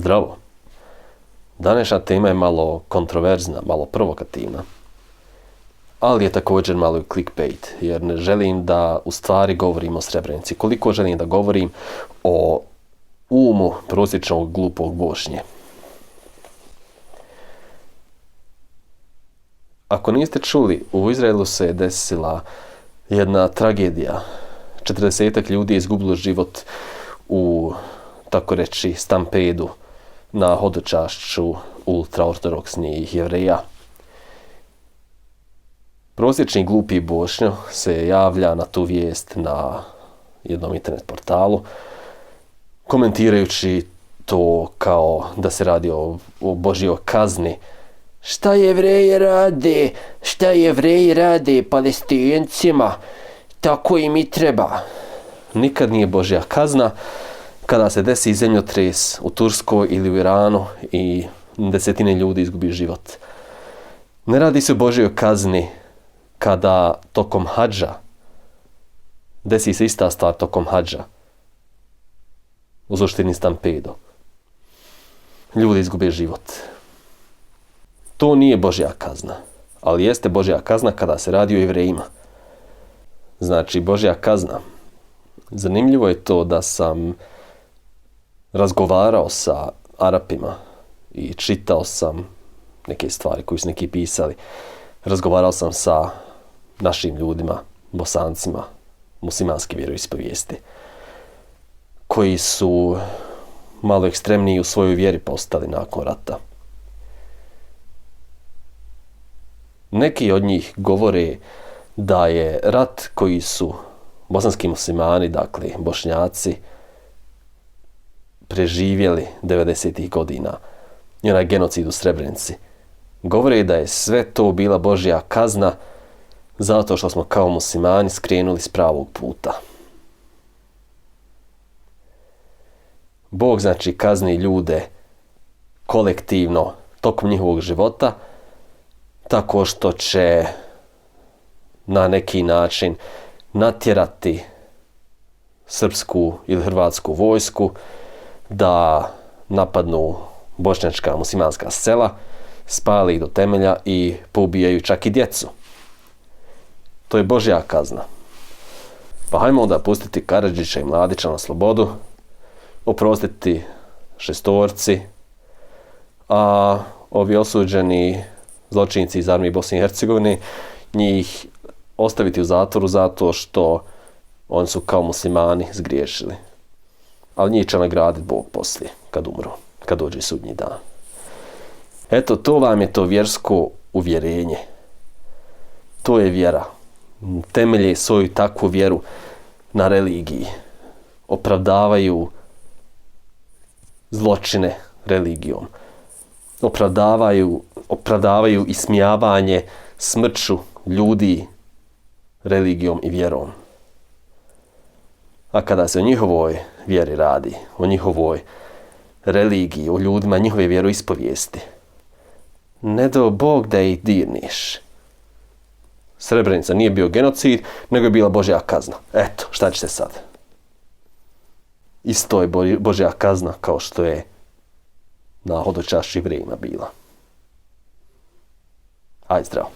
Zdravo. Današnja tema je malo kontroverzna, malo provokativna, ali je također malo i clickbait, jer ne želim da u stvari govorim o Srebrenici, koliko želim da govorim o umu prosječnog glupog Bošnje. Ako niste čuli, u Izraelu se desila jedna tragedija. 40 ljudi je izgubilo život u, tako reći, stampedu na hodočašću ultraortodoksnih Jevreja. Prosječni glupi Bošnjo se javlja na tu vijest na jednom internet portalu, komentirajući to kao da se radi o Božjoj kazni. Šta Jevreji rade Palestincima, tako im i treba. Nikad nije Božja kazna kada se desi zemljotres u Turskoj ili u Iranu i desetine ljudi izgubi život. Ne radi se o Božjoj kazni kada tokom hadža desi se ista stvar tokom hadža u suštini stampedo. Ljudi izgube život. To nije Božja kazna, ali jeste Božja kazna kada se radi o Jevrejima. Znači, Božja kazna. Zanimljivo je to da sam razgovarao sa Arapima i čitao sam neke stvari koje su neki pisali. Razgovarao sam sa našim ljudima, Bosancima, muslimanske vjeroispovijesti, koji su malo ekstremniji u svojoj vjeri postali nakon rata. Neki od njih govore da je rat koji su bosanski muslimani, dakle Bošnjaci, preživjeli 90. godina i onaj genocid u Srebrenici. Govore da je sve to bila Božja kazna zato što smo kao muslimani skrenuli s pravog puta. Bog znači kazni ljude kolektivno tokom njihovog života tako što će na neki način natjerati srpsku ili hrvatsku vojsku da napadnu bošnjačka muslimanska sela, spali ih do temelja i poubijaju čak i djecu. To je Božja kazna. Pa hajmo onda pustiti Karadžića i Mladića na slobodu, oprostiti šestorci, a ovi osuđeni zločinci iz armije Bosne i Hercegovine, njih ostaviti u zatvoru zato što oni su kao muslimani zgriješili. Ali njih će nagraditi Bog poslije, kad umru, kad dođe sudnji dan. Eto, to vam je to vjersko uvjerenje. To je vjera. Temelje svoju takvu vjeru na religiji. Opravdavaju zločine religijom. Opravdavaju ismijavanje smrću ljudi religijom i vjerom. A kada se o njihovoj vjeri radi, o njihovoj religiji, o ljudima, njihove vjeroispovijesti, ne do Bog da ih dirniš. Srebrenica nije bio genocid, nego je bila Božja kazna. Eto, šta će se sad? Isto je Božja kazna kao što je na hodočašći Jevrejima bila. Aj zdravo.